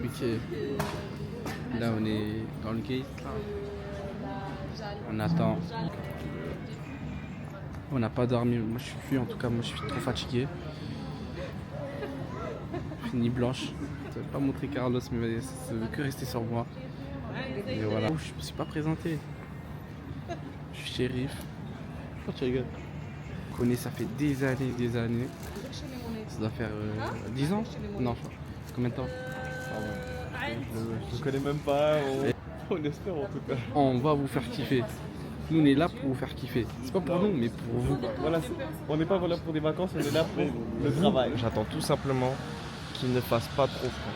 Ok. Là, on est dans le gate. On attend. On n'a pas dormi. Moi, je suis plus. En tout cas, moi, je suis trop fatigué. Fini blanche. Je ne vais pas montrer Carlos, mais ça veut que rester sur moi. Et voilà. Je me suis pas présenté. Je suis shérif. Pourquoi tu rigoles? Je connais, ça fait des années, des années. Ça doit faire 10 ans? Non, combien de temps? Je ne connais même pas, on espère en tout cas. On va vous faire kiffer. Nous, on est là pour vous faire kiffer. C'est pas pour nous, mais pour vous. Voilà, on n'est pas là pour des vacances, on est là pour le travail. J'attends tout simplement qu'il ne fasse pas trop froid.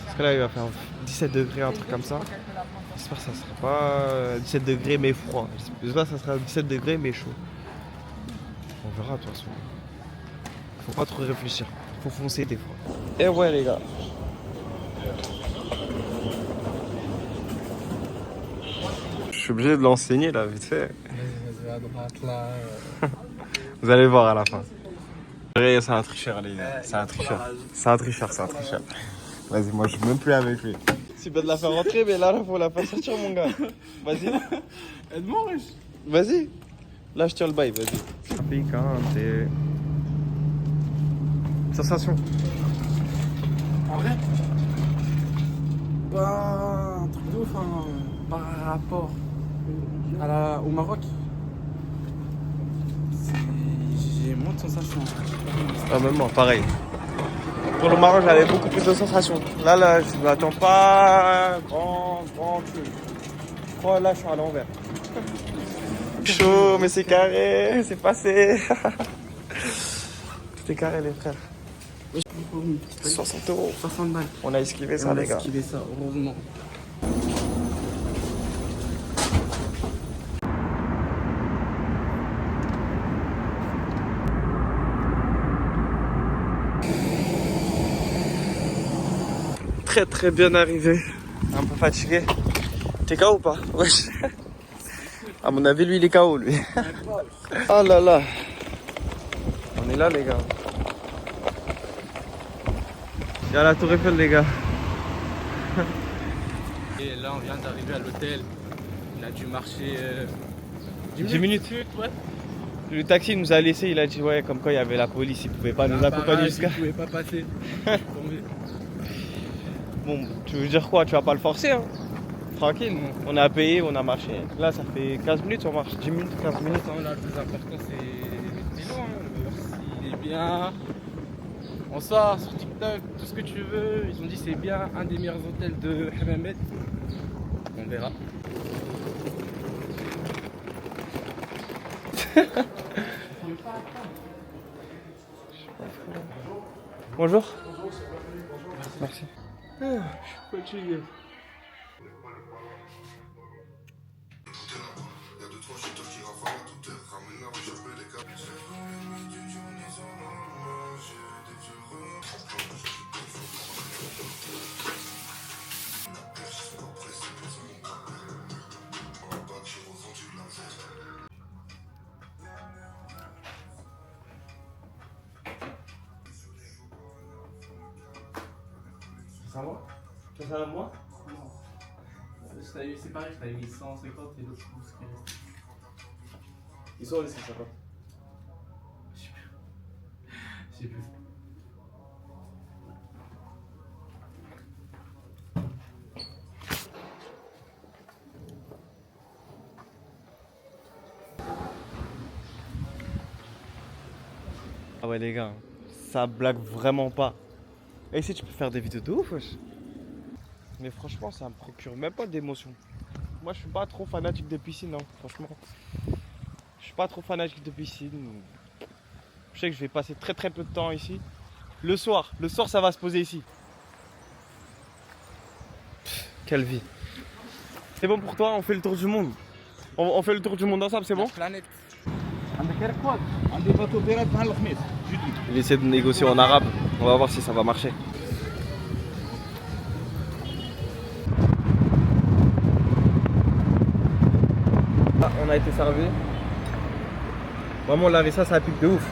Parce que là, il va faire 17 degrés, un truc comme ça. J'espère que ça sera pas 17 degrés mais froid. J'espère que ça sera 17 degrés mais chaud. On verra de toute façon. Faut pas trop réfléchir. Faut foncer des fois. Et ouais les gars. Je suis obligé de l'enseigner là, vite fait. Vas-y, à droite là. Vous allez voir à la fin. C'est un tricheur les gars. C'est un tricheur. C'est un tricheur, c'est un tricheur. Vas-y, moi je suis même plus avec lui. C'est bien de la faire rentrer, mais là, faut la faire sortir mon gars. Vas-y. Aide-moi, wesh. Vas-y. Là, je tiens le bail, vas-y. Piquante. Sensation. En vrai, pas un truc de ouf, hein, par rapport au Maroc. J'ai moins de sensations. Ah, même moi, pareil. Pour le Maroc, j'avais beaucoup plus de sensations. Là, je m'attends pas grand truc. Oh, là, je suis à l'envers. Chaud, mais c'est carré, c'est passé. C'était carré, les frères. 60 €. 60 balles. On a esquivé ça, les gars. On a esquivé ça, heureusement. Très bien arrivé. Un peu fatigué. T'es KO ou pas? Wesh. À mon avis, lui, il est KO, lui. Oh là là. On est là, les gars. Il y a la Tour Eiffel, les gars. Et là, on vient d'arriver à l'hôtel. On a dû marcher 10 minutes. Ouais. Le taxi nous a laissé, il a dit ouais, comme quoi il y avait la police, il pouvait pas nous accompagner jusqu'à. Il pouvait pas passer. Bon, tu veux dire quoi? Tu vas pas le forcer, hein? Tranquille, on a payé, on a marché. Là, ça fait 15 minutes, on marche. 10 minutes, 15 minutes. Là, le plus important, c'est l'eau, hein. S'il est bien. On sort sur TikTok, tout ce que tu veux. Ils ont dit c'est bien, un des meilleurs hôtels de Hammamet. On verra. Bonjour. Merci. Je suis fatigué. Ça va? Tu as ça à moi? C'est pareil, je t'avais mis 150 et l'autre plus qui reste. Ils sont les 150. Je sais plus. Ah ouais les gars, ça blague vraiment pas. Et ici tu peux faire des vidéos de ouf wesh. Mais franchement ça me procure même pas d'émotion. Moi je suis pas trop fanatique de piscine, hein, franchement. Je suis pas trop fanatique de piscine. Je sais que je vais passer très peu de temps ici. Le soir ça va se poser ici. Pff, quelle vie. C'est bon pour toi, on fait le tour du monde. On fait le tour du monde ensemble, c'est bon? Planète. Il essaie de négocier en arabe. On va voir si ça va marcher. Ah, on a été servi. Vraiment, Larissa, ça pique de ouf.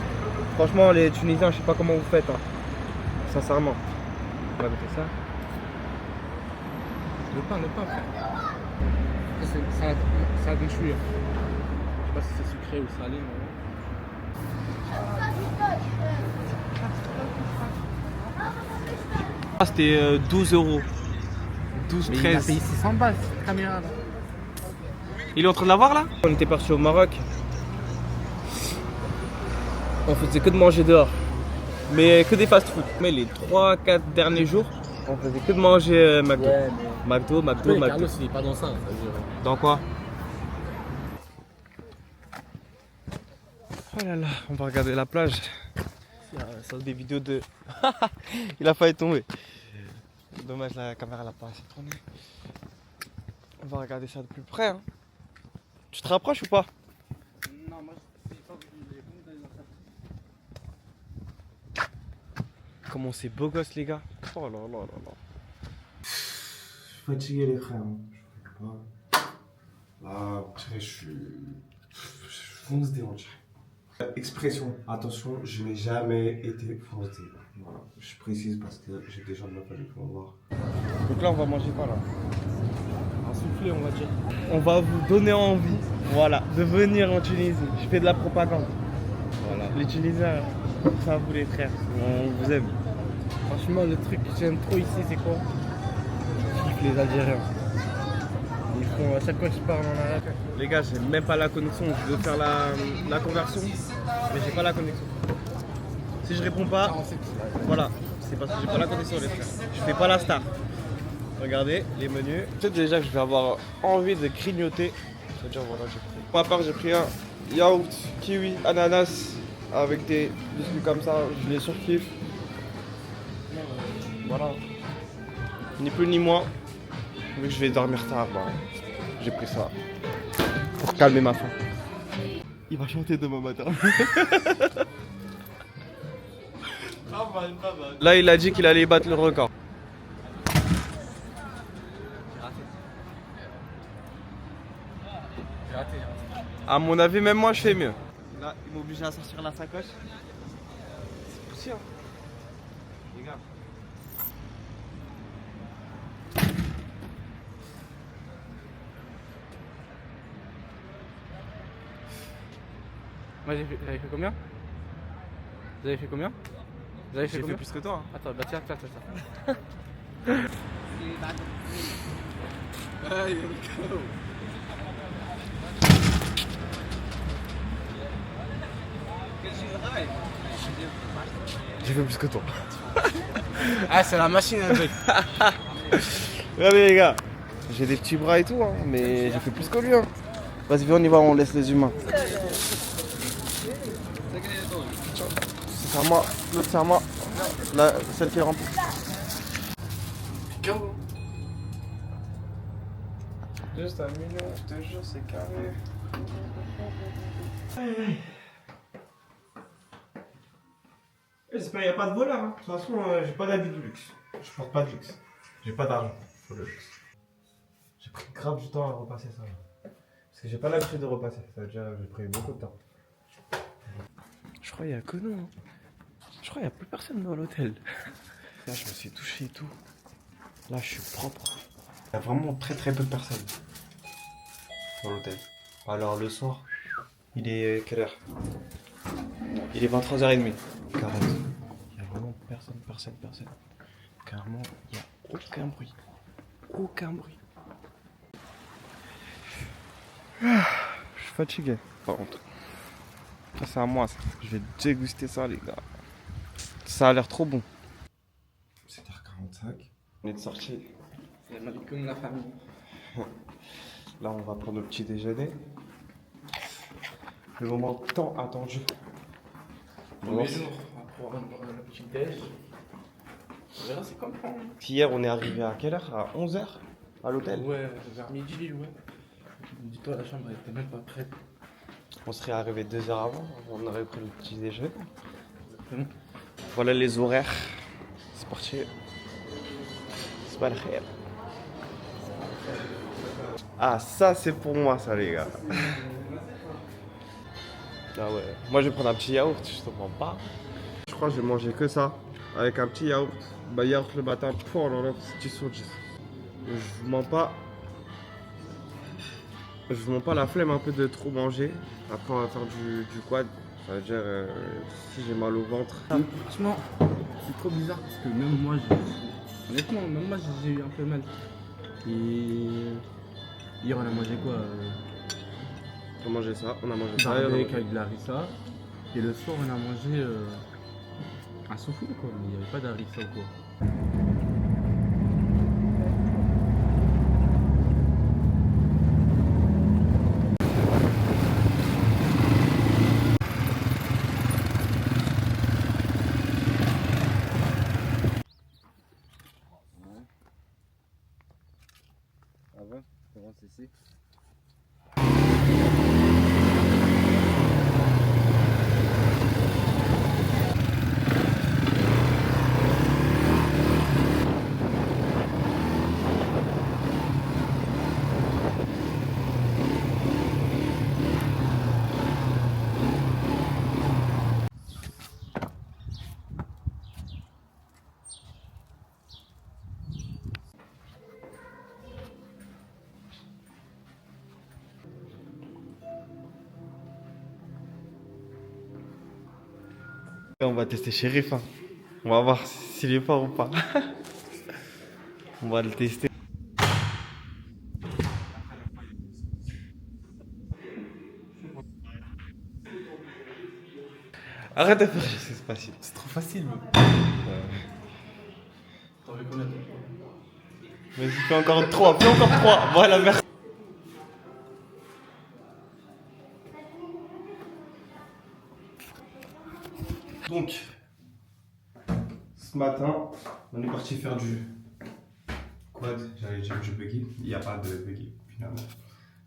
Franchement, les Tunisiens, je sais pas comment vous faites. Hein. Sincèrement. On va goûter ça. Le pain, frère. Ça a des chouilles. Je sais pas si c'est sucré ou salé, mais... Ah, c'était 12 euros. 12, Mais 13. il a payé 600 balles, cette caméra là. Il est en train de l'avoir là? On était parti au Maroc. On faisait que de manger dehors. Mais que des fast-food. Mais les 3-4 derniers jours, on faisait que de manger McDo. Ouais, mais... McDo. Carlos, il est pas dans ça, ça veut dire... Dans quoi? Oh là là, on va regarder la plage. Ça des vidéos de... Il a failli tomber. Dommage, la caméra l'a pas assez tourné. On va regarder ça de plus près. Hein. Tu te rapproches ou pas? Non, moi je sais pas d'aller dans ça. Comment c'est beau gosse les gars. Oh là là là là. Je suis fatigué les frères. Je peux pas. Là, je fonce des hanches. Expression, attention, je n'ai jamais été foncé. Voilà, je précise parce que j'ai des gens de ma famille qui vont voir. Donc là on va manger quoi là? Un soufflé, on va dire. On va vous donner envie, voilà, de venir en Tunisie. Je fais de la propagande. Voilà. Les Tunisiens, ça vous les frères, on vous aime. Franchement, le truc que j'aime trop ici, c'est quoi? Je kiffe les Algériens. Ils font, à chaque fois qu'ils parlent en arabe. Les gars, j'ai même pas la connexion, je veux faire la conversion, mais j'ai pas la connexion. Si je réponds pas, voilà, c'est parce que j'ai pas la connexion les frères. Je fais pas la star. Regardez les menus. Peut-être déjà que je vais avoir envie de grignoter. C'est-à-dire voilà, j'ai pris. Pour ma part, j'ai pris un yaourt, kiwi, ananas avec des biscuits comme ça, je les surkiffe. Voilà. Ni plus ni moins. Vu que je vais dormir tard, bah, j'ai pris ça pour calmer ma faim. Il va chanter demain matin. Là, il a dit qu'il allait battre le record. J'ai raté. À mon avis, même moi, je fais mieux. Là, il m'oblige à sortir la sacoche. C'est poussé, hein. Les gars. Moi, j'avais fait combien? Vous avez fait combien? Vous avez fait J'ai combien? fait plus que toi. Hein. Attends, bah tiens. J'ai fait plus que toi. Ah, c'est la machine un truc. Regardez les gars, j'ai des petits bras et tout, hein, mais j'ai fait plus que lui. Hein. Vas-y, viens, on y va, on laisse les humains. C'est à moi, l'autre c'est à moi. Là, celle qui est remplie. Juste un million, je te jure, c'est carré. J'espère qu'il n'y a pas de voleur. Hein. De toute façon, j'ai pas d'habit de luxe. Je porte pas de luxe. J'ai pas d'argent pour le luxe. J'ai pris grave du temps à repasser ça. Parce que j'ai pas l'habitude de repasser. Ça veut dire que j'ai pris beaucoup de temps. Je crois qu'il y a que nous. Hein. Je crois qu'il n'y a plus personne dans l'hôtel. Là, je me suis touché et tout. Là, je suis propre. Il y a vraiment très peu de personnes dans l'hôtel. Alors, le soir, il est quelle heure? Il est 23h30. 40. Il n'y a vraiment personne. Carrément, il n'y a aucun bruit. Aucun bruit. Je suis fatigué, par contre. Ça, c'est à moi, ça. Je vais déguster ça, les gars. Ça a l'air trop bon. 7h45. On est de sortie. Comme la famille. Là, on va prendre le petit déjeuner. Le moment tant attendu. Tous les jours, pour le petit déj. On verra, c'est comme ça. Hier, on est arrivé à quelle heure? À 11h à l'hôtel. Ouais, vers midi, ouais. Dis-toi, la chambre elle était même pas prête. On serait arrivé 2 heures avant. On aurait pris le petit déjeuner. Exactement. Voilà les horaires. C'est parti. C'est pas le khayr. Ah, ça c'est pour moi, ça, les gars. Ah ouais. Moi, je vais prendre un petit yaourt, je te comprends pas. Je crois que je vais manger que ça. Avec un petit yaourt. Bah, yaourt le matin. Oh là là, c'est 10 sur 10. Je vous mens pas. Je vous mens pas la flemme un peu de trop manger. Après on va faire du quad. Ça veut dire si j'ai mal au ventre. Franchement, c'est trop bizarre parce que même moi, honnêtement, même moi j'ai eu un peu mal. Et hier on a mangé quoi On a mangé ça, on a mangé ça. avec de la harissa. Et le soir on a mangé un soufflé quoi, mais il n'y avait pas d'harissa ou quoi. Ah ouais, comment c'est ici? On va tester Chérif. Hein. On va voir s'il est fort ou pas. On va le tester. Arrête de faire c'est facile. C'est trop facile. T'en veux combien? Vas-y, fais encore 3, fais encore 3. Voilà, merci. Donc, ce matin, on est parti faire du quad. J'allais dire du buggy. Il n'y a pas de buggy finalement.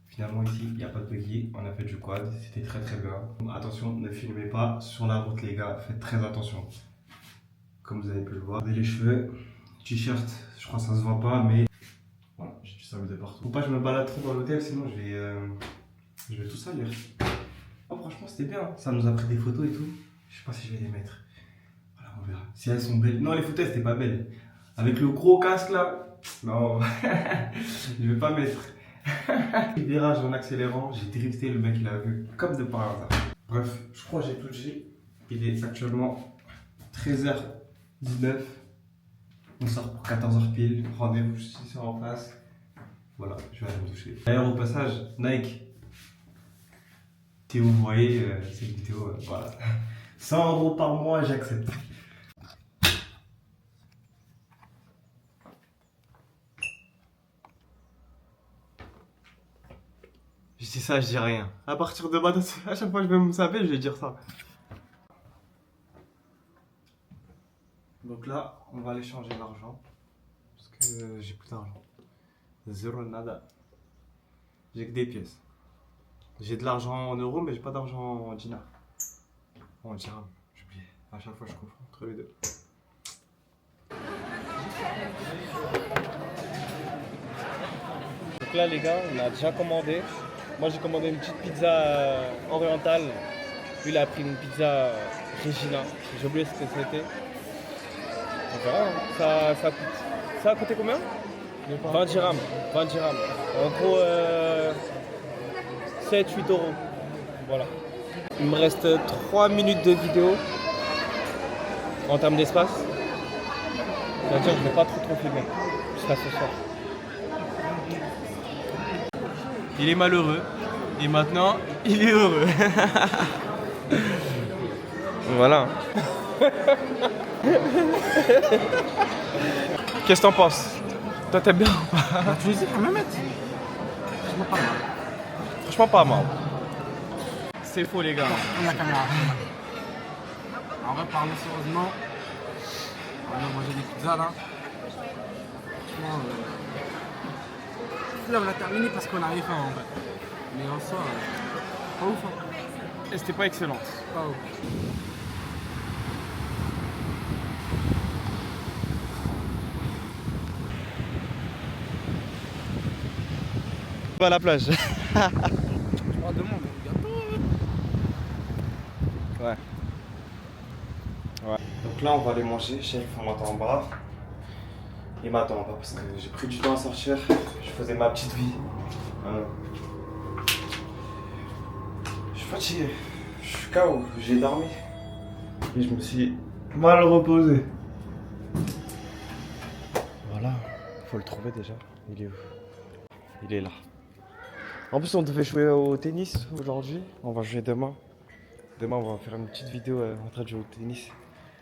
Finalement, ici, il n'y a pas de buggy. On a fait du quad. C'était très très bien. Attention, ne filmez pas sur la route, les gars. Faites très attention. Comme vous avez pu le voir. Regardez les cheveux, t-shirt. Je crois que ça se voit pas, mais voilà, j'ai du sable de partout. Faut pas que je me balade trop dans l'hôtel, sinon je vais tout salir. Oh, franchement, c'était bien. Ça nous a pris des photos et tout. Je sais pas si je vais les mettre. Voilà, on verra. Si elles sont belles. Non, les photos, c'était pas belles. Avec le gros casque là. Non, je vais pas mettre. Il virage en accélérant. J'ai drifté, le mec il a vu. Comme de par hasard. Bref, je crois que j'ai tout dit. Il est actuellement 13h19. On sort pour 14h pile. Rendez-vous juste ici en face. Voilà, je vais aller me toucher. D'ailleurs, au passage, Nike. Si vous voyez cette vidéo, voilà. 100 € par mois, j'accepte. Je dis ça, je dis rien. À partir de maintenant, à chaque fois que je vais me saper, je vais dire ça. Donc là, on va aller changer l'argent. Parce que j'ai plus d'argent. Zéro nada. J'ai que des pièces. J'ai de l'argent en euros, mais j'ai pas d'argent en dinars. En dirham, j'ai oublié. À chaque fois, je confonds entre les deux. Donc là, les gars, on a déjà commandé. Moi, j'ai commandé une petite pizza orientale. Lui, il a pris une pizza Regina. J'ai oublié ce que c'était. On verra, hein. Ça a coûté combien? 20 dirhams. 20 dirhams. En gros, 7-8 €. Voilà. Il me reste 3 minutes de vidéo en termes d'espace. C'est-à-dire que je ne vais pas trop filmer jusqu'à ce soir. Il est malheureux et maintenant il est heureux. Voilà. Qu'est-ce que t'en penses? Toi t'aimes bien ou pas? Tu les as quand même mettre. Franchement pas mal. Franchement pas mal. C'est faux les gars. On la caméra. En vrai, parler sérieusement, on a mangé des pizzas là. Franchement, là on l'a terminé parce qu'on avait faim en vrai. Mais en soi, pas ouf. Hein. Et c'était pas excellent. Pas ouf. Pas à la plage. Je parle de moi, mais gâteau. Ouais. Ouais. Donc là on va aller manger, Chérif on m'attend en bas. Il m'attend pas parce que j'ai pris du temps à sortir. Je faisais ma petite vie. Je suis fatigué. Je suis KO. J'ai dormi. Et je me suis mal reposé. Voilà. Faut le trouver déjà. Il est où? Il est là. En plus, on devait jouer au tennis aujourd'hui. On va jouer demain. Demain, on va faire une petite vidéo en train de jouer au tennis.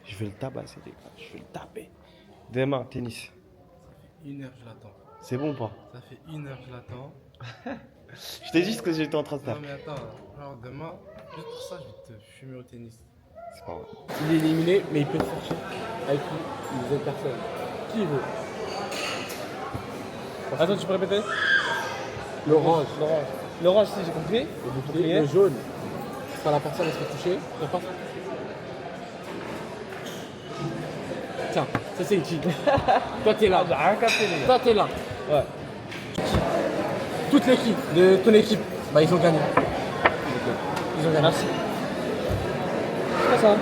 Je vais le tabasser, les gars. Je vais le taper. Demain, tennis. 1 heure, je l'attends. C'est bon ou pas? Ça fait 1 heure, je l'attends. Je t'ai dit ce que j'étais en train de faire. Non, mais attends, alors demain, juste pour ça, je vais te fumer au tennis. C'est pas vrai. Il est éliminé, mais il peut sortir avec une autre personne. Qui il veut. Attends, tu peux répéter? L'orange. L'orange, si j'ai compris. Le jaune. Quand la personne elle se fait toucher, ça passe. Tiens, ça c'est utile. Toi t'es là. Toi t'es là. Ouais. Toute l'équipe, de ton équipe, bah ils ont gagné. Ils ont gagné. Merci. C'est ça.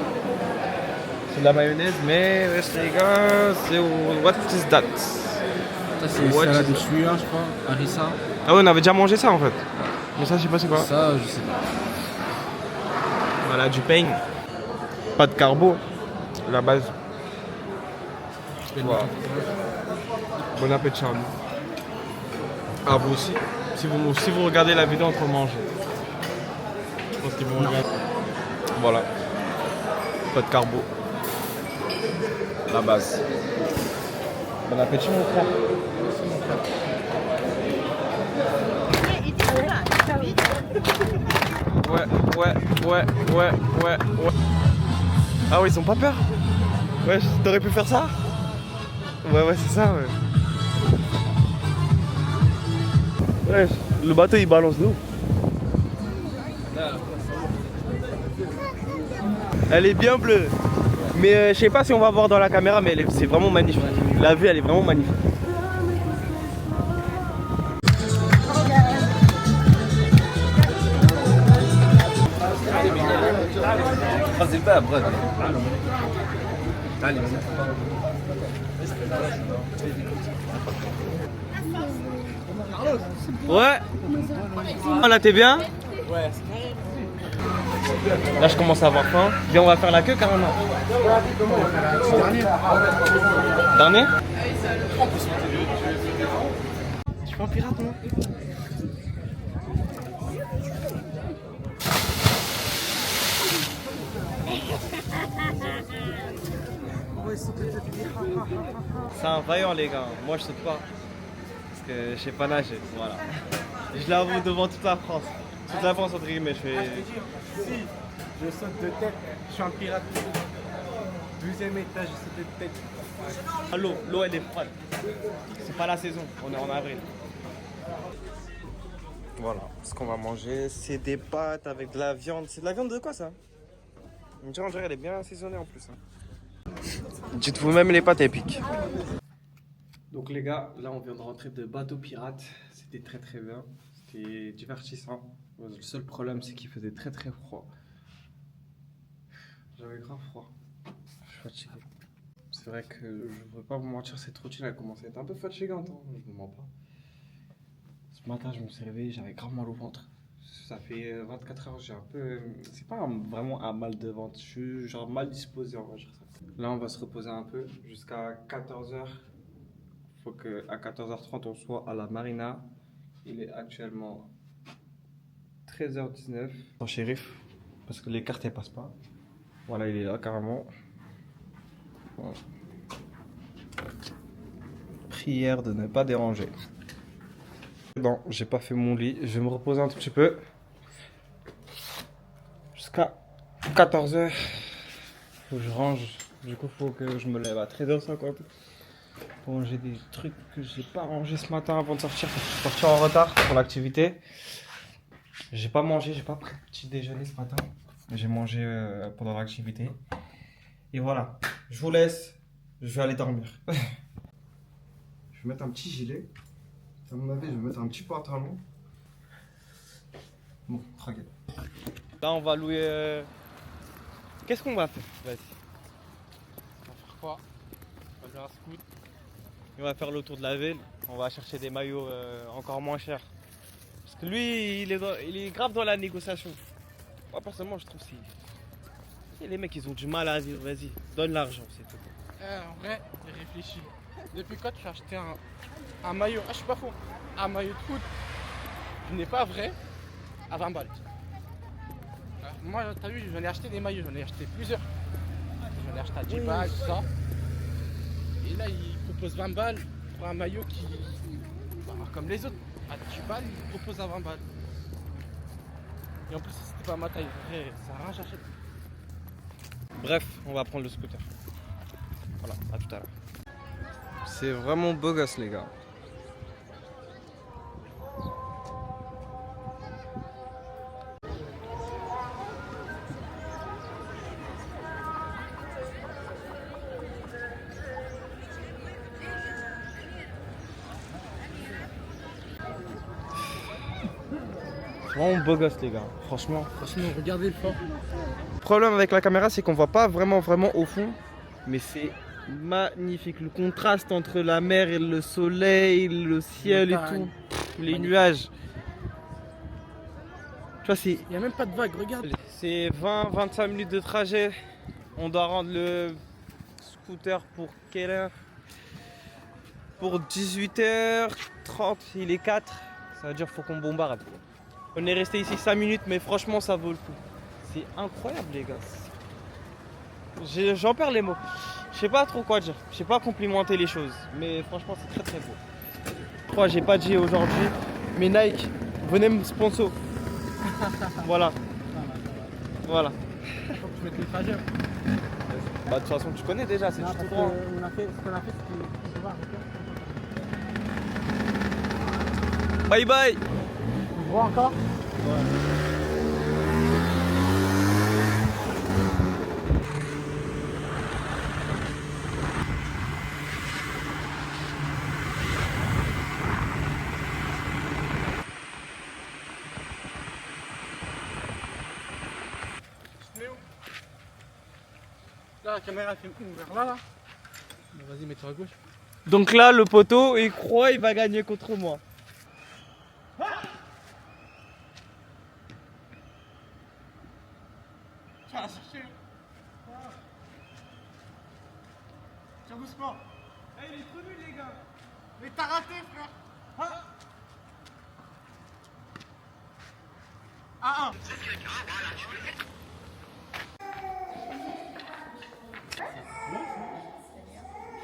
C'est de la mayonnaise, mais les gars, c'est what is that? Ça c'est salade de chouïa, je crois, harissa. Ah ouais, on avait déjà mangé ça en fait. Mais ça, je sais pas c'est quoi. Ça, je sais pas. Voilà, du pain. Pas de carbo. La base. Voilà. Bon appétit à nous. À vous aussi. Si vous regardez la vidéo en train de manger. Je pense qu'ils vont regarder. Voilà. Pas de carbo. La base. Bon appétit mon frère. Ouais. Ah ouais, ils ont pas peur? Ouais, t'aurais pu faire ça? Ouais, c'est ça, ouais. Ouais, le bateau il balance d'où? Elle est bien bleue. Mais je sais pas si on va voir dans la caméra, mais c'est vraiment magnifique. La vue, elle est vraiment magnifique. Ouais. Là t'es bien? Ouais. Là je commence à avoir faim. Viens, on va faire la queue carrément. Dernier? Je suis pas un pirate moi. C'est un vaillant les gars, moi je saute pas. Parce que je sais pas nager, voilà. Je l'avoue devant toute la France. Toute la France entre guillemets, je fais... Si je saute de tête, je suis un pirate. 12e étage, je saute de tête. Ah, l'eau elle est froide. C'est pas la saison, on est en avril. Voilà, ce qu'on va manger, c'est des pâtes avec de la viande. C'est de la viande de quoi ça? On dirait elle est bien assaisonnée en plus. Dites-vous même les pâtes épiques. Donc les gars, là on vient de rentrer de bateau pirate. C'était très bien. C'était divertissant. Le seul problème c'est qu'il faisait très froid. J'avais grave froid. Je suis fatigué. C'est vrai que je ne veux pas vous mentir, cette routine a commencé à être un peu fatigante, hein, je vous mens pas. Ce matin je me suis réveillé, j'avais grave mal au ventre. Ça fait 24 heures, j'ai un peu... C'est pas vraiment un mal de ventre, je suis genre mal disposé, on va dire ça. Là on va se reposer un peu jusqu'à 14h. Faut qu'à 14h30 on soit à la marina. Il est actuellement 13h19. Sans shérif, parce que les cartes elles passent pas. Voilà, il est là carrément. Voilà. Prière de ne pas déranger. Non, j'ai pas fait mon lit. Je vais me reposer un tout petit peu. Jusqu'à 14h. Faut que je range. Du coup, faut que je me lève à 13h50. Pour ranger des trucs que j'ai pas rangé ce matin avant de sortir. Je suis parti en retard pour l'activité. J'ai pas mangé, j'ai pas pris petit déjeuner ce matin. J'ai mangé pendant l'activité. Et voilà, je vous laisse. Je vais aller dormir. Je vais mettre un petit gilet. À mon avis, je vais mettre un petit pantalon. Bon, tranquille. Là, on va louer. Qu'est-ce qu'on va faire? Vas-y. On va faire quoi? On va faire un scoot. on va faire le tour de la ville. On va chercher des maillots encore moins chers. Parce que lui, il est grave dans la négociation. Moi, personnellement, je trouve que les mecs, ils ont du mal à vivre. Vas-y, donne l'argent, c'est tout. En vrai, réfléchis. Depuis quand tu as acheté un maillot? Ah, je suis pas fou. Un maillot de foot qui n'est pas vrai à 20 balles. Moi, t'as vu, j'en ai acheté des maillots, j'en ai acheté plusieurs. J'en ai acheté à 10 balles, tout ça. Et là, il propose 20 balles pour un maillot qui. Bah, comme les autres. À 10 balles, il propose à 20 balles. Et en plus, c'était pas ma taille. Vrai, ça n'a rien cherché. Bref, on va prendre le scooter. Voilà, à tout à l'heure. C'est vraiment beau gosse, les gars. Vraiment beau gosse, les gars. Franchement. Regardez le fort. Le problème avec la caméra, c'est qu'on voit pas vraiment au fond, mais c'est magnifique. Le contraste entre la mer et le soleil, le ciel et tout, les nuages. Tu vois, c'est. Il n'y a même pas de vague, regarde. C'est 20-25 minutes de trajet. On doit rendre le scooter pour quelle heure? Pour 18h30, il est 4. Ça veut dire qu'il faut qu'on bombarde. On est resté ici 5 minutes, mais franchement, ça vaut le coup. C'est incroyable, les gars. J'en perds les mots. Je sais pas trop quoi dire. Je sais pas complimenter les choses. Mais franchement, c'est très très beau. Je crois que j'ai pas dit aujourd'hui. Mais Nike, venez me sponsor. Voilà. Voilà. Faut que tu mettes le trajet. Bah, de toute façon, tu connais déjà, c'est tout droit. On a fait ce qu'on a fait, c'était. Bye bye. Tu vois encore? Là, la caméra fait vers là. Bon, vas-y, mets-toi à gauche. Donc là, le poteau, il croit il va gagner contre moi. Tiens, chercher. Tiens, doucement. Eh, il est trop nul, les gars. Mais t'as raté, frère. Ah, 1.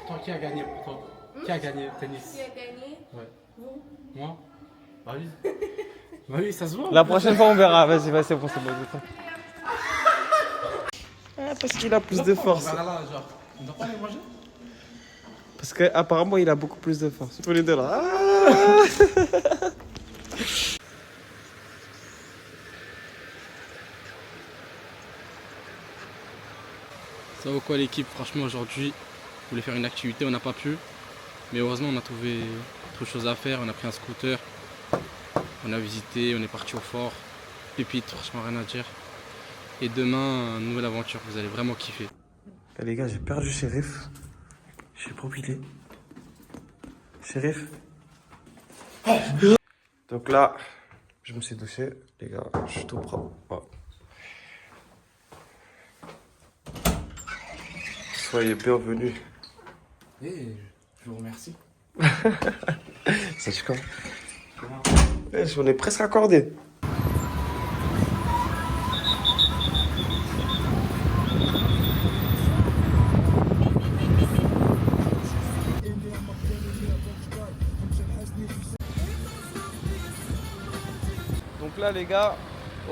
Toi, qui a gagné pour toi? Qui a gagné le tennis? Qui a gagné? Ouais. Vous? Moi? Bah oui. Bah oui, ça se voit. La prochaine fois, on verra. Vas-y, c'est bon, c'est bon. Ah, parce qu'il a plus de force. Là, genre, on doit pas les manger? Parce qu'apparemment, il a beaucoup plus de force. Tous les deux là. Ah Ça vaut quoi l'équipe? Franchement, aujourd'hui, on voulait faire une activité, on n'a pas pu. Mais heureusement, on a trouvé autre chose à faire. On a pris un scooter, on a visité, on est parti au fort. Pépite, franchement, rien à dire. Et demain, une nouvelle aventure, vous allez vraiment kiffer. Les gars, j'ai perdu Shérif. Je sais pas où il est. Shérif. Donc là, je me suis douché. Les gars, je suis tout propre. Oh. Soyez bienvenus. Et je vous remercie. Ça dit quoi? On est presque accordé. Donc là, les gars,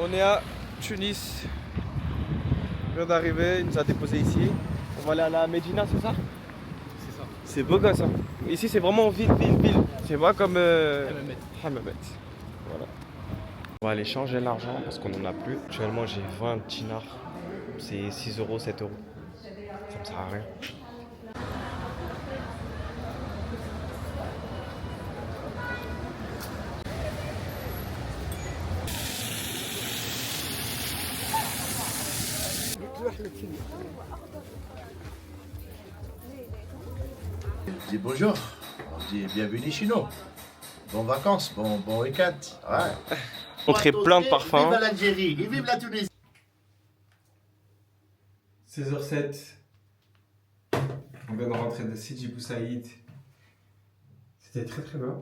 on est à Tunis. On vient d'arriver, il nous a déposé ici. On va aller à la Médina, c'est ça? C'est ça. C'est beau gosse, hein. Ici, c'est vraiment ville. C'est pas comme Hammamet. Voilà. On va aller changer l'argent parce qu'on n'en a plus. Actuellement, j'ai 20 dinars. C'est 6 euros, 7 euros. Ça me sert à rien. Dis bonjour. dis bienvenue chez nous. Bonnes vacances, bon week-end. Ouais. Montrer plein de parfums. Vive l'Algérie et vive la Tunisie. 16h07. On vient de rentrer de Sidi Bou Saïd. C'était très très bien.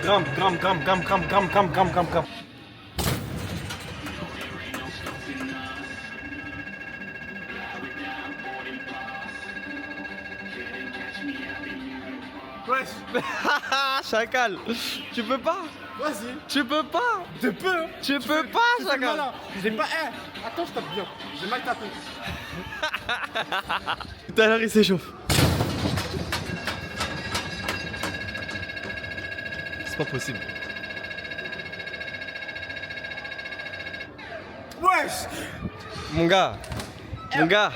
Gram. Wesh. Chacal, tu peux pas. Vas-y. Tu peux pas. Je peux. Tu peux pas, Chacal. J'ai pas... attends, je tape bien. J'ai mal tapé. Tout à l'heure, il s'échauffe. C'est pas possible. Wesh. Mon gars. La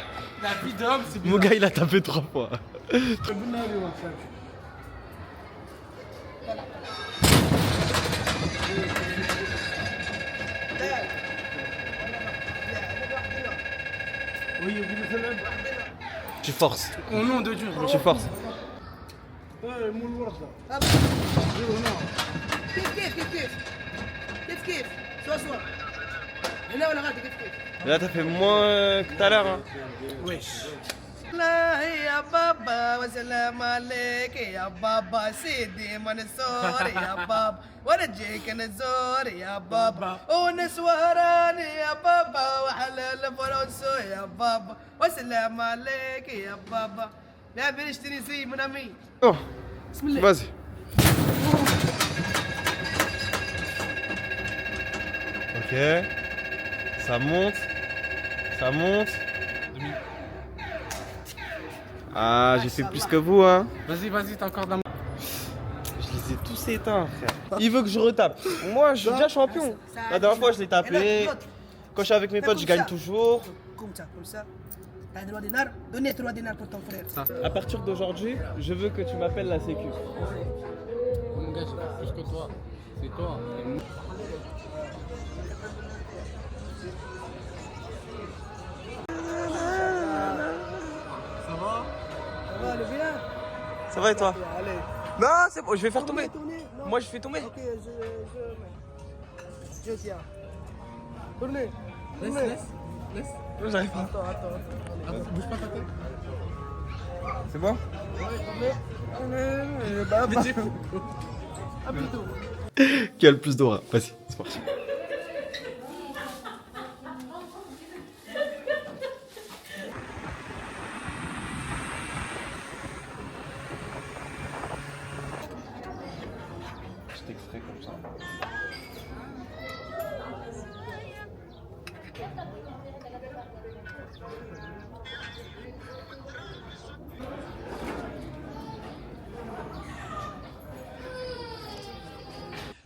vie d'homme, c'est bien. Mon gars, il a tapé 3 fois. Tu forces. Au nom de Dieu. Tu forces. كيف سوا هنا ولا غادي كيف Là, t'as fait moins que tout à l'heure. Hein. لا يا بابا وسلام عليك يا بابا سيدي منصور يا بابا ونجيك نزور يا بابا ونسواراني يا بابا وحلال فرنسو يا بابا وسلام عليك يا بابا لا بنشتري زي من امي Oh, بسم الله vas-y. Ok. Ça monte. Ah, j'ai fait plus que vous, hein. Vas-y, t'as encore de la... Je les ai tous éteints, frère. Il veut que je retape. Moi, je suis déjà champion. La dernière fois, je l'ai tapé. Quand je suis avec mes potes, je gagne toujours. Comme ça t'as 3 dinars, donnez 3 dinars pour ton frère. À partir d'aujourd'hui, je veux que tu m'appelles la sécu. Mon gars, j'ai fait plus que toi. C'est toi. Ça va le bien? Ça va et toi? Allez. Non, c'est bon, je vais faire tomber. Tournez, non. Moi, je fais tomber. Ok, je tiens. Tournez. Laisse. Non, j'arrive pas. Attends. Bouge pas ta tête. C'est bon? Ah, plutôt. Qui a le plus d'aura? Vas-y, c'est parti. Petit extrait comme ça.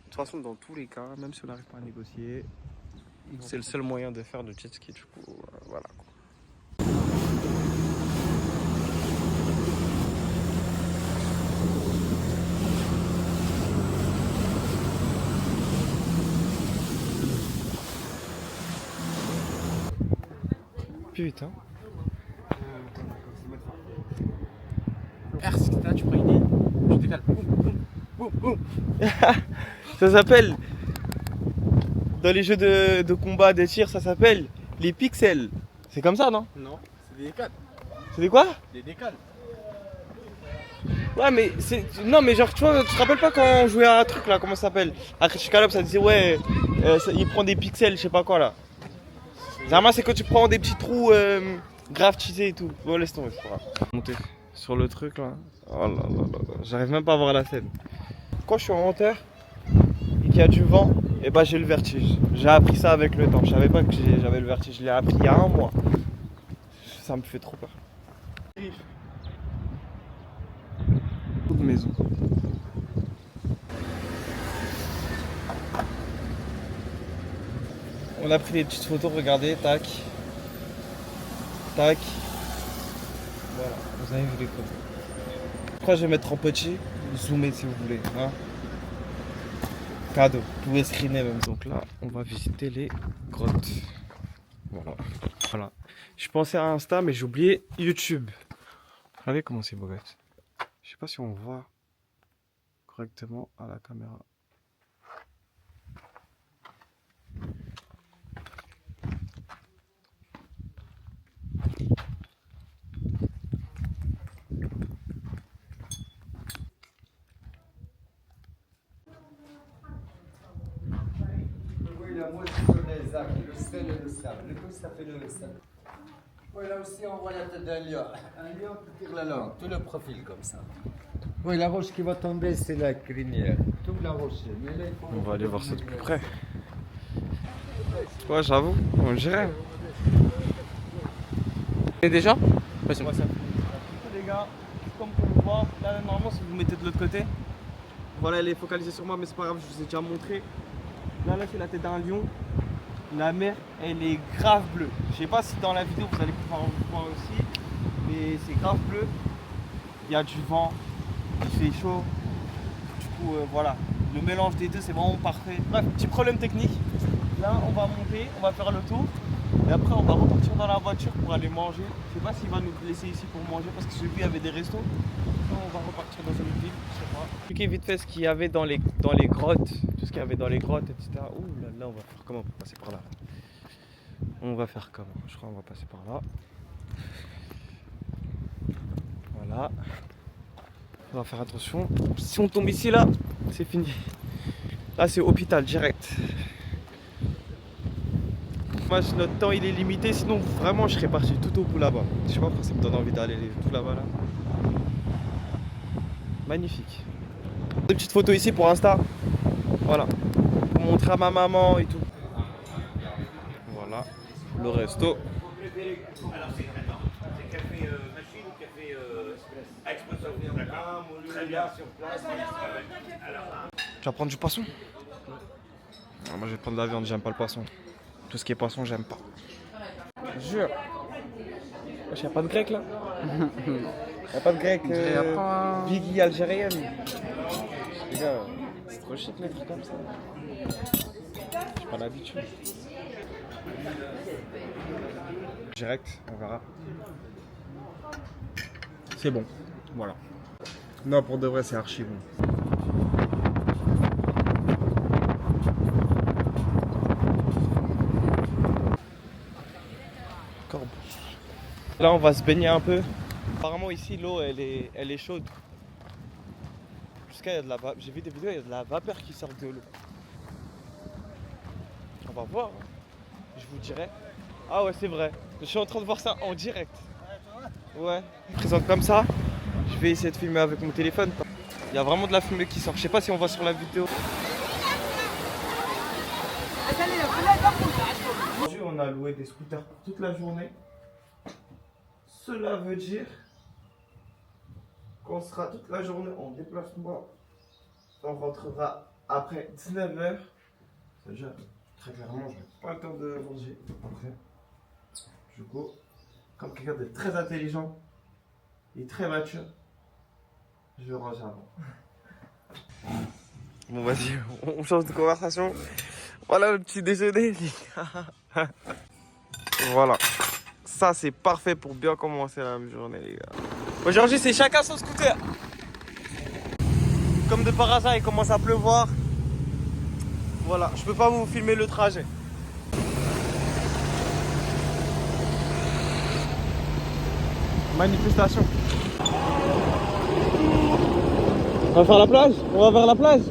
De toute façon, dans tous les cas, même si on n'arrive pas à négocier, c'est le seul moyen de faire de jet ski. Du coup, voilà. Putain. R, si t'es là, tu prends une ligne, tu décales. Boum. Ça s'appelle, dans les jeux de combat, de tir, ça s'appelle les pixels. C'est comme ça, non? Non, c'est des décales. C'est des quoi? Des décales. Ouais, mais c'est. Non, mais genre, tu vois, tu te rappelles pas quand on jouait à un truc là, comment ça s'appelle? À Criscalop, ça disait, ouais, il prend des pixels, je sais pas quoi là. Généralement, c'est quand tu prends des petits trous grave cheatés et tout. Bon, laisse tomber, c'est pas grave. Monter sur le truc là. Oh là là là là, j'arrive même pas à voir la scène. quand je suis en hauteur et qu'il y a du vent, et bah j'ai le vertige. J'ai appris ça avec le temps. Je savais pas que j'avais le vertige. Je l'ai appris il y a 1 mois. Ça me fait trop peur. Toute maison. On a pris des petites photos, regardez, tac. Tac. Voilà, vous avez vu les photos. Je crois que je vais mettre en petit, zoomer si vous voulez. Hein. Cadeau, vous pouvez screener même. Donc là, on va visiter les grottes. Voilà. Voilà. Je pensais à Insta, mais j'ai oublié YouTube. Regardez comment c'est beau, guys. Je sais pas si on voit correctement à la caméra. La moitié sur les actes, le sel et le sable. Le coup, ça fait le sable. Oui, là aussi, on voit la tête d'un lion. Un lion qui tire la langue, tout le profil comme ça. Oui, la roche qui va tomber, c'est la crinière. Tout la roche. Mais là, On va aller voir ça de plus près. Ouais, j'avoue, on dirait. Et déjà? Vas-y. Ouais, ça fait les gars, comme on peut voir, là normalement si vous mettez de l'autre côté, voilà elle est focalisée sur moi mais c'est pas grave, je vous ai déjà montré. Là c'est la tête d'un lion. La mer elle est grave bleue. Je sais pas si dans la vidéo vous allez pouvoir voir aussi, mais c'est grave bleu. Il y a du vent, il fait chaud. Du coup voilà, le mélange des deux c'est vraiment parfait. Bref, petit problème technique. Là on va monter, on va faire le tour. Et après on va repartir dans la voiture pour aller manger. Je sais pas s'il va nous laisser ici pour manger parce que celui il y avait des restos. Donc on va repartir dans une ville, je sais pas. Expliquez vite fait ce qu'il y avait dans les grottes, tout ce qu'il y avait dans les grottes, etc. Ouh là on va faire comment pour passer par là? On va faire comment? Je crois qu'on va passer par là. Voilà. On va faire attention. Si on tombe ici là, c'est fini. Là c'est hôpital direct. Moi, notre temps il est limité, sinon vraiment je serais parti tout au bout là-bas. Je sais pas pourquoi ça me donne envie d'aller tout là-bas là. Magnifique. Des petites photos ici pour Insta. Voilà. Pour montrer à ma maman et tout. Voilà. Le resto. Alors c'est café machine ou café expresso? D'accord. Très bien sur place. Tu vas prendre du poisson? Ah, moi je vais prendre de la viande, j'aime pas le poisson. Tout ce qui est poisson, j'aime pas. Jure. Y'a pas de grec là? Y'a pas de grec Biggie algérienne? Les gars, c'est trop chic les trucs comme ça. J'ai pas l'habitude. Direct, on verra. C'est bon, voilà. Non, pour de vrai, c'est archi bon. Là on va se baigner un peu. Apparemment ici l'eau elle est chaude. Jusqu'à il y a de la vapeur. J'ai vu des vidéos, il y a de la vapeur qui sort de l'eau. On va voir. Je vous dirai. Ah ouais c'est vrai. Je suis en train de voir ça en direct. Ouais. Je présente comme ça. Je vais essayer de filmer avec mon téléphone. Il y a vraiment de la fumée qui sort. Je sais pas si on voit sur la vidéo. Aujourd'hui on a loué des scooters pour toute la journée. Cela veut dire qu'on sera toute la journée en déplacement. On rentrera après 19h. C'est-à-dire, très clairement, je n'ai pas le temps de manger après. Du coup, comme quelqu'un de très intelligent et très mature, je range avant. Bon, vas-y, on change de conversation. Voilà le petit déjeuner. Voilà. Ça c'est parfait pour bien commencer la journée les gars. Aujourd'hui c'est chacun son scooter. Comme de par hasard il commence à pleuvoir. Voilà, je peux pas vous filmer le trajet. Manifestation. On va faire la plage? On va vers la plage?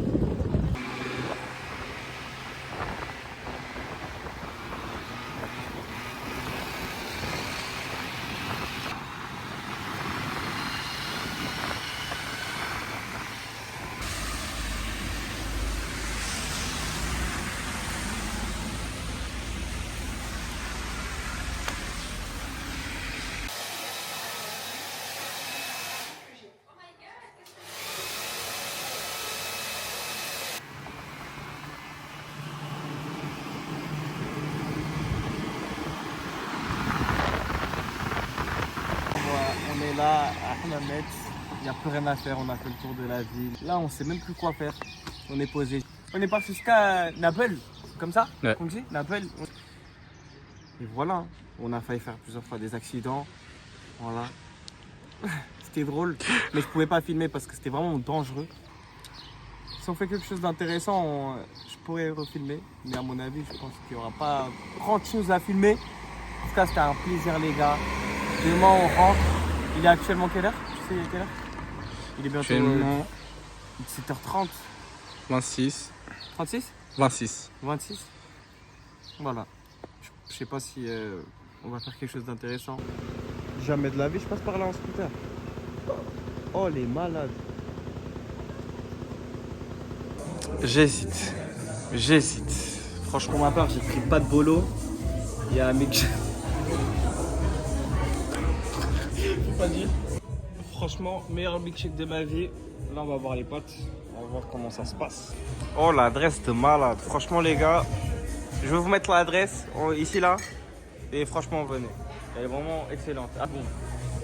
qu'on a mettre. Il n'y a plus rien à faire, on a fait le tour de la ville. Là, on sait même plus quoi faire. On est posé. On est parti jusqu'à Naples, comme ça, Ouais. on dit Naples. Et voilà, on a failli faire plusieurs fois des accidents. Voilà. C'était drôle, mais je pouvais pas filmer parce que c'était vraiment dangereux. Si on fait quelque chose d'intéressant, je pourrais refilmer. Mais à mon avis, je pense qu'il n'y aura pas grand chose à filmer. En tout cas, c'était un plaisir, les gars. Demain, on rentre. Il est actuellement quelle heure? Tu sais quelle heure? Il est bientôt Actuellement 17h30. 26. 36? 26. 26? Voilà. Je sais pas si on va faire quelque chose d'intéressant. Jamais de la vie, je passe par là en scooter. Oh, les malades. J'hésite. Franchement, pour ma part, j'ai pris pas de bolo. Il y a un mec. Faut pas dire. Franchement, meilleur milkshake de ma vie. Là, on va voir les potes. On va voir comment ça se passe. Oh, l'adresse de malade. Franchement, les gars, je vais vous mettre l'adresse ici, là. Et franchement, venez. Elle est vraiment excellente. Ah bon.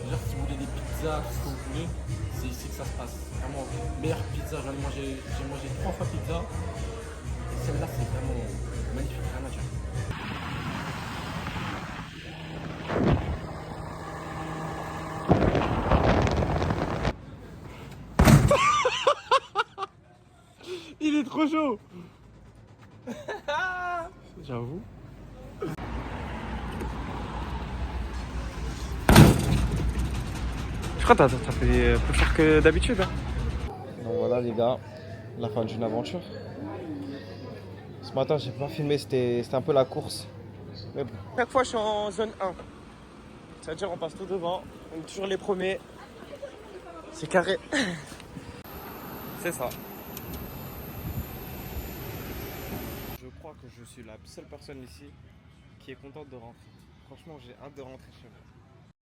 Déjà, si vous voulez des pizzas, tout ce que vous voulez, c'est ici que ça se passe. Vraiment, meilleure pizza. J'ai mangé 3 fois pizza. Et celle-là, c'est vraiment magnifique, rien à dire. Il est trop chaud. J'avoue. Je crois que t'as fait plus fort que d'habitude. Hein. Donc voilà les gars, la fin d'une aventure. Ce matin j'ai pas filmé, c'était un peu la course. Mais bon. Chaque fois je suis en zone 1. C'est-à-dire on passe tout devant, on est toujours les premiers. C'est carré. C'est ça. Je crois que je suis la seule personne ici qui est contente de rentrer. Franchement j'ai hâte de rentrer chez moi.